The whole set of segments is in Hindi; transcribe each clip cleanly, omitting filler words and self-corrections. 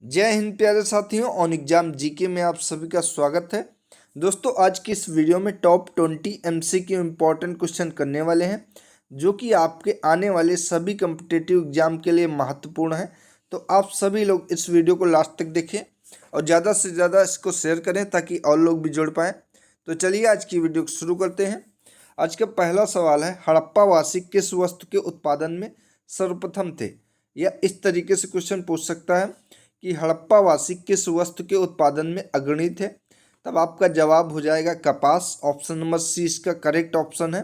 जय हिंद प्यारे साथियों। ऑन एग्जाम जीके में आप सभी का स्वागत है। दोस्तों, आज की इस वीडियो में टॉप 20 एमसीक्यू इम्पॉर्टेंट क्वेश्चन करने वाले हैं जो कि आपके आने वाले सभी कम्पिटिटिव एग्जाम के लिए महत्वपूर्ण है। तो आप सभी लोग इस वीडियो को लास्ट तक देखें और ज़्यादा से ज़्यादा इसको शेयर करें ताकि और लोग भी जुड़ पाएँ। तो चलिए आज की वीडियो को शुरू करते हैं। आज का पहला सवाल है, हड़प्पावासी किस वस्तु के उत्पादन में सर्वप्रथम थे? या इस तरीके से क्वेश्चन पूछ सकता है कि हड़प्पावासी किस वस्तु के उत्पादन में अग्रणी थे? तब आपका जवाब हो जाएगा कपास। ऑप्शन नंबर सी इसका करेक्ट ऑप्शन है।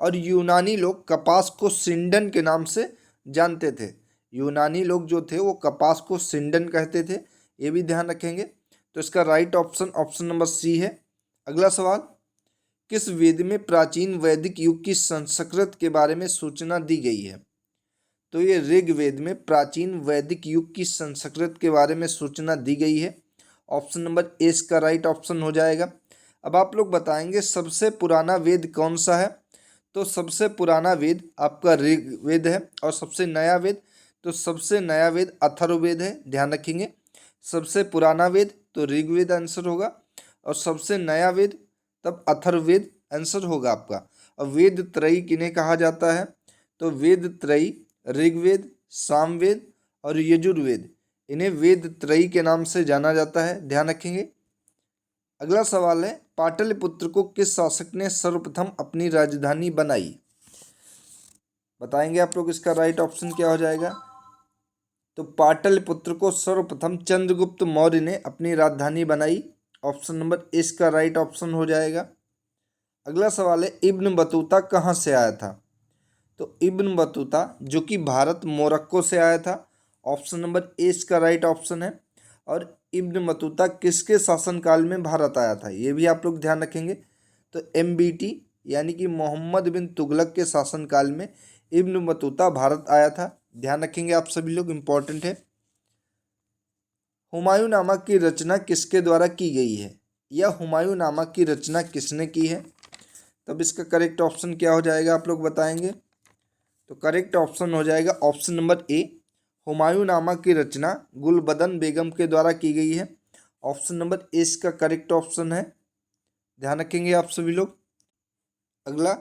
और यूनानी लोग कपास को सिंडन के नाम से जानते थे। यूनानी लोग जो थे वो कपास को सिंडन कहते थे, ये भी ध्यान रखेंगे। तो इसका right option option number C है। अगला सवाल, किस वेद में प्राचीन वैदिक युग की संस्कृत के बारे में सूचना दी गई है? तो ये ऋग्वेद में प्राचीन वैदिक युग की संस्कृत के बारे में सूचना दी गई है। ऑप्शन नंबर ए इसका राइट ऑप्शन हो जाएगा। अब आप लोग बताएंगे सबसे पुराना वेद कौन सा है? तो सबसे पुराना वेद आपका ऋग्वेद है। और सबसे नया वेद, तो सबसे नया वेद अथर्ववेद है, ध्यान रखेंगे। सबसे पुराना वेद तो ऋग्वेद आंसर होगा और सबसे नया वेद तब अथर्ववेद आंसर होगा आपका। और वेद त्रयी किन्हें कहा जाता है? तो वेद त्रयी ऋग्वेद, सामवेद और यजुर्वेद, इन्हें वेद त्रयी के नाम से जाना जाता है, ध्यान रखेंगे। अगला सवाल है, पाटलिपुत्र को किस शासक ने सर्वप्रथम अपनी राजधानी बनाई? बताएंगे आप लोग इसका राइट ऑप्शन क्या हो जाएगा? तो पाटलिपुत्र को सर्वप्रथम चंद्रगुप्त मौर्य ने अपनी राजधानी बनाई। ऑप्शन नंबर ए इसका राइट ऑप्शन हो जाएगा। अगला सवाल है, इब्न बतूता कहाँ से आया था? तो इब्न बतूता जो कि भारत मोरक्को से आया था। ऑप्शन नंबर ए इसका राइट ऑप्शन है। और इब्न बतूता किसके शासनकाल में भारत आया था, ये भी आप लोग ध्यान रखेंगे। तो एमबीटी यानी कि मोहम्मद बिन तुगलक के शासनकाल में इब्न बतूता भारत आया था, ध्यान रखेंगे आप सभी लोग, इम्पोर्टेंट है। हुमायूंनामा की रचना किसके द्वारा की गई है? या हुमायूंनामा की रचना किसने की है? तब इसका करेक्ट ऑप्शन क्या हो जाएगा, आप लोग बताएंगे। तो करेक्ट ऑप्शन हो जाएगा ऑप्शन नंबर ए, हुमायूंनामा की रचना गुलबदन बेगम के द्वारा की गई है। ऑप्शन नंबर ए इसका करेक्ट ऑप्शन है, ध्यान रखेंगे आप सभी लोग। अगला,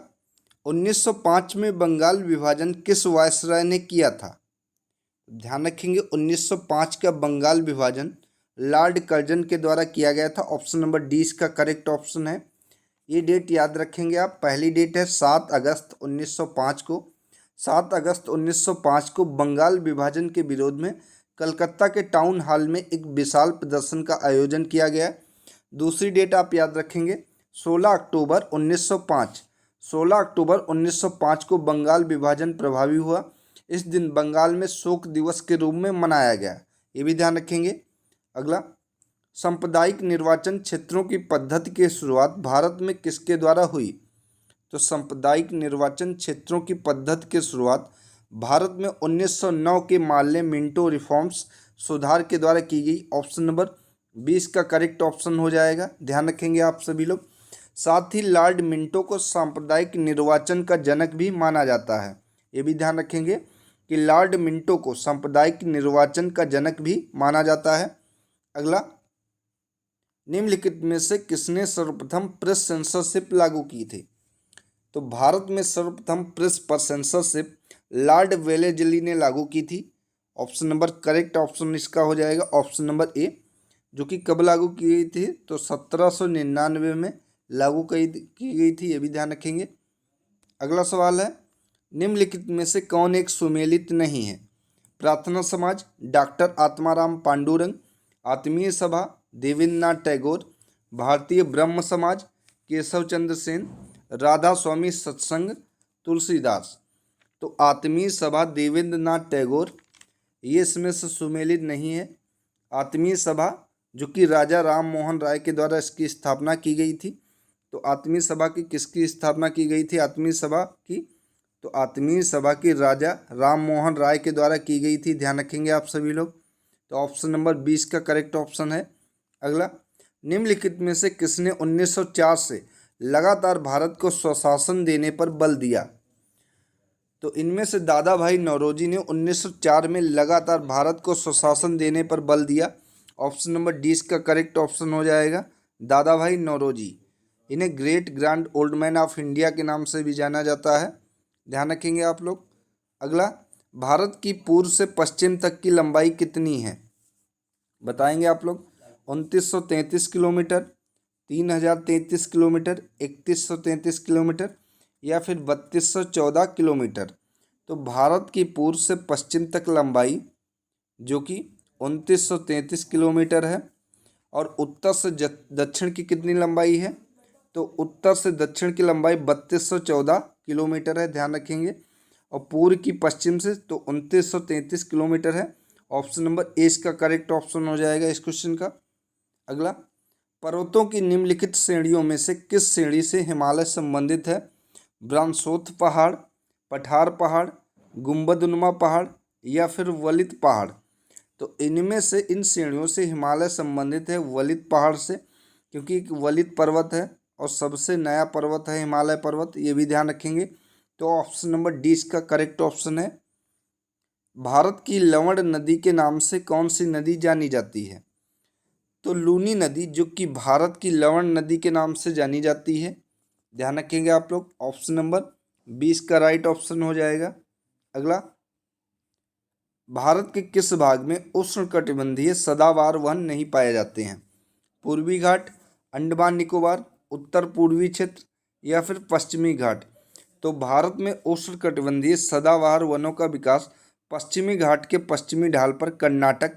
1905 में बंगाल विभाजन किस वायसराय ने किया था? ध्यान रखेंगे 1905 का बंगाल विभाजन लॉर्ड कर्जन के द्वारा किया गया था। ऑप्शन नंबर डी इसका करेक्ट ऑप्शन है। ये डेट याद रखेंगे आप। पहली डेट है 7 अगस्त 1905 को। 7 अगस्त 1905 को बंगाल विभाजन के विरोध में कलकत्ता के टाउन हॉल में एक विशाल प्रदर्शन का आयोजन किया गया। दूसरी डेट आप याद रखेंगे 16 अक्टूबर 1905। 16 अक्टूबर 1905 को बंगाल विभाजन प्रभावी हुआ। इस दिन बंगाल में शोक दिवस के रूप में मनाया गया, ये भी ध्यान रखेंगे। अगला, सांप्रदायिक निर्वाचन क्षेत्रों की पद्धति की शुरुआत भारत में किसके द्वारा हुई? तो सांप्रदायिक निर्वाचन क्षेत्रों की पद्धति की शुरुआत भारत में 1909 के मार्ले मिंटो रिफॉर्म्स सुधार के द्वारा की गई। ऑप्शन नंबर 20 का करेक्ट ऑप्शन हो जाएगा, ध्यान रखेंगे आप सभी लोग। साथ ही लॉर्ड मिंटो को सांप्रदायिक निर्वाचन का जनक भी माना जाता है, ये भी ध्यान रखेंगे कि लॉर्ड मिंटो को सांप्रदायिक निर्वाचन का जनक भी माना जाता है। अगला, निम्नलिखित में से किसने सर्वप्रथम प्रेस सेंसरशिप लागू की थी? तो भारत में सर्वप्रथम प्रेस पर सेंसरशिप लॉर्ड वेलेस्ली ने लागू की थी। ऑप्शन नंबर करेक्ट ऑप्शन इसका हो जाएगा ऑप्शन नंबर ए, जो कि कब लागू की गई थी? तो 1799 में लागू की गई थी, ये भी ध्यान रखेंगे। अगला सवाल है, निम्नलिखित में से कौन एक सुमेलित नहीं है? प्रार्थना समाज, डॉक्टर आत्माराम पांडुरंग, आत्मीय सभा, देवेंद्रनाथ टैगोर, भारतीय ब्रह्म समाज, केशव चंद्र सेन, राधा स्वामी सत्संग, तुलसीदास। तो आत्मीय सभा, देवेंद्रनाथ टैगोर, ये इसमें से सुमेलित नहीं है। आत्मीय सभा जो कि राजा राम मोहन राय के द्वारा इसकी स्थापना की गई थी। तो आत्मीय सभा की किसकी स्थापना की गई थी? आत्मीय सभा की, तो आत्मीय सभा की राजा राम मोहन राय के द्वारा की गई थी, ध्यान रखेंगे आप सभी लोग। तो ऑप्शन नंबर 20 का करेक्ट ऑप्शन है। अगला, निम्नलिखित में से किसने 1904 से लगातार भारत को स्वशासन देने पर बल दिया? तो इनमें से दादा भाई नौरोजी ने 1904 में लगातार भारत को स्वशासन देने पर बल दिया। ऑप्शन नंबर डी इसका करेक्ट ऑप्शन हो जाएगा, दादा भाई नौरोजी। इन्हें great grand old man of India के नाम से भी जाना जाता है, ध्यान रखेंगे आप लोग। अगला, भारत की पूर्व से पश्चिम तक की लंबाई कितनी है, बताएंगे आप लोग। 2933 किलोमीटर, 3033 किलोमीटर, 3133 किलोमीटर या फिर 3214 किलोमीटर। तो भारत की पूर्व से पश्चिम तक लंबाई जो कि 2933 किलोमीटर है, और उत्तर से दक्षिण की कितनी लंबाई है, तो उत्तर से दक्षिण की लंबाई 3214 किलोमीटर है, ध्यान रखेंगे। और पूर्व की पश्चिम से तो 2933 किलोमीटर है। ऑप्शन नंबर ए इसका करेक्ट ऑप्शन हो जाएगा इस क्वेश्चन का। अगला, पर्वतों की निम्नलिखित श्रेणियों में से किस श्रेणी से हिमालय संबंधित है, ब्रांसोथ पहाड़, पठार पहाड़, गुंबदनुमा पहाड़ या फिर वलित पहाड़। तो इनमें से इन श्रेणियों से हिमालय संबंधित है वलित पहाड़ से, क्योंकि एक वलित पर्वत है और सबसे नया पर्वत है हिमालय पर्वत, ये भी ध्यान रखेंगे। तो ऑप्शन नंबर डी इसका करेक्ट ऑप्शन है। भारत की लवण नदी के नाम से कौन सी नदी जानी जाती है, तो लूनी नदी जो कि भारत की लवण नदी के नाम से जानी जाती है, ध्यान रखेंगे आप लोग। ऑप्शन नंबर बी इसका राइट ऑप्शन हो जाएगा। अगला, भारत के किस भाग में उष्णकटिबंधीय सदाबहार वन नहीं पाए जाते हैं, पूर्वी घाट, अंडमान निकोबार, उत्तर पूर्वी क्षेत्र या फिर पश्चिमी घाट। तो भारत में उष्णकटिबंधीय सदाबहार वनों का विकास पश्चिमी घाट के पश्चिमी ढाल पर कर्नाटक,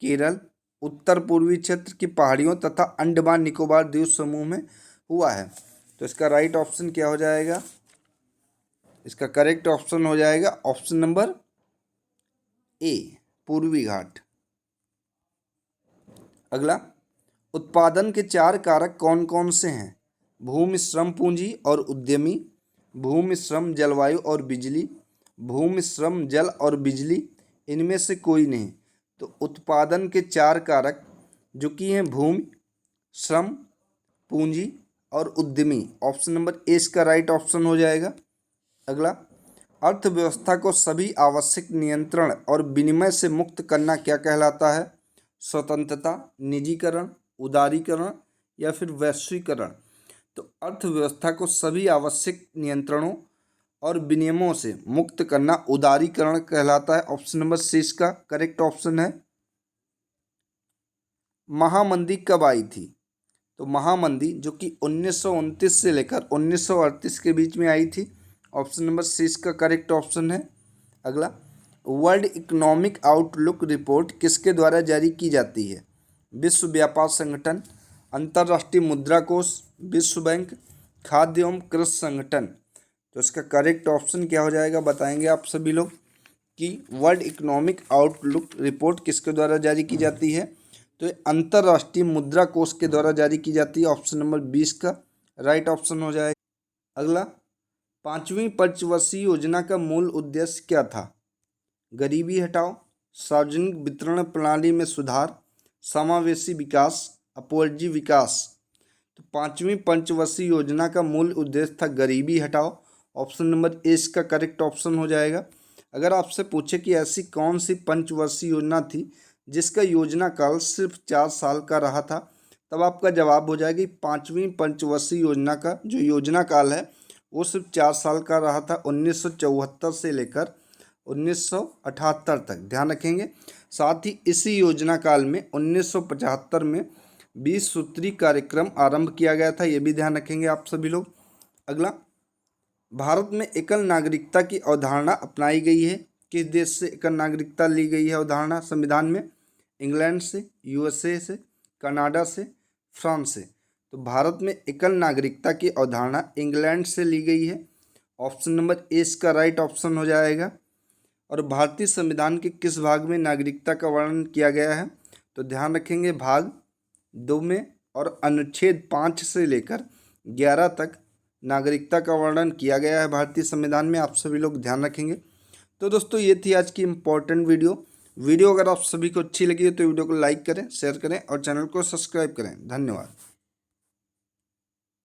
केरल, उत्तर पूर्वी क्षेत्र की पहाड़ियों तथा अंडमान निकोबार द्वीप समूह में हुआ है। तो इसका राइट ऑप्शन क्या हो जाएगा, इसका करेक्ट ऑप्शन हो जाएगा ऑप्शन नंबर ए, पूर्वी घाट। अगला, उत्पादन के 4 कारक कौन कौन से हैं, भूमि, श्रम, पूंजी और उद्यमी, भूमि, श्रम, जलवायु और बिजली, भूमि, श्रम, जल और बिजली, इनमें से कोई नहीं। तो उत्पादन के 4 कारक जो कि हैं भूमि, श्रम, पूंजी और उद्यमी, ऑप्शन नंबर ए इसका राइट ऑप्शन हो जाएगा। अगला, अर्थव्यवस्था को सभी आवश्यक नियंत्रण और विनिमय से मुक्त करना क्या कहलाता है, स्वतंत्रता, निजीकरण, उदारीकरण या फिर वैश्वीकरण। तो अर्थव्यवस्था को सभी आवश्यक नियंत्रणों और विनियमों से मुक्त करना उदारीकरण कहलाता है। ऑप्शन नंबर सी इसका करेक्ट ऑप्शन है। महामंदी कब आई थी, तो महामंदी जो कि 1929 से लेकर 1938 के बीच में आई थी। ऑप्शन नंबर सी इसका करेक्ट ऑप्शन है। अगला, वर्ल्ड इकोनॉमिक आउटलुक रिपोर्ट किसके द्वारा जारी की जाती है, विश्व व्यापार संगठन, अंतर्राष्ट्रीय मुद्रा कोष, विश्व बैंक, खाद्य एवं कृषि संगठन। तो इसका करेक्ट ऑप्शन क्या हो जाएगा, बताएंगे आप सभी लोग कि वर्ल्ड इकोनॉमिक आउटलुक रिपोर्ट किसके द्वारा जारी की जाती है, तो ये अंतर्राष्ट्रीय मुद्रा कोष के द्वारा जारी की जाती है। ऑप्शन नंबर 20 का राइट ऑप्शन हो जाएगा। अगला, 5वीं पंचवर्षीय योजना का मूल उद्देश्य क्या था, गरीबी हटाओ, सार्वजनिक वितरण प्रणाली में सुधार, समावेशी विकास, अपोलजी विकास। तो 5वीं पंचवर्षीय योजना का मूल उद्देश्य था गरीबी हटाओ। ऑप्शन नंबर ए इसका करेक्ट ऑप्शन हो जाएगा। अगर आपसे पूछे कि ऐसी कौन सी पंचवर्षीय योजना थी जिसका योजना काल सिर्फ 4 साल का रहा था, तब आपका जवाब हो जाएगा 5वीं पंचवर्षीय योजना का जो योजना काल है वो सिर्फ 4 साल का रहा था, 1974 से लेकर 1978 तक, ध्यान रखेंगे। साथ ही इसी योजना काल में 1975 में 20 सूत्री कार्यक्रम आरंभ किया गया था, ये भी ध्यान रखेंगे आप सभी लोग। अगला, भारत में एकल नागरिकता की अवधारणा अपनाई गई है, किस देश से एकल नागरिकता ली गई है अवधारणा संविधान में, इंग्लैंड से, यूएसए से, कनाडा से, फ्रांस से। तो भारत में एकल नागरिकता की अवधारणा इंग्लैंड से ली गई है। ऑप्शन नंबर ए इसका राइट ऑप्शन हो जाएगा। और भारतीय संविधान के किस भाग में नागरिकता का वर्णन किया गया है, तो ध्यान रखेंगे भाग 2 में और अनुच्छेद 5 से लेकर 11 तक नागरिकता का वर्णन किया गया है भारतीय संविधान में, आप सभी लोग ध्यान रखेंगे। तो दोस्तों ये थी आज की इम्पोर्टेंट वीडियो अगर आप सभी को अच्छी लगी है तो वीडियो को लाइक करें, शेयर करें और चैनल को सब्सक्राइब करें। धन्यवाद।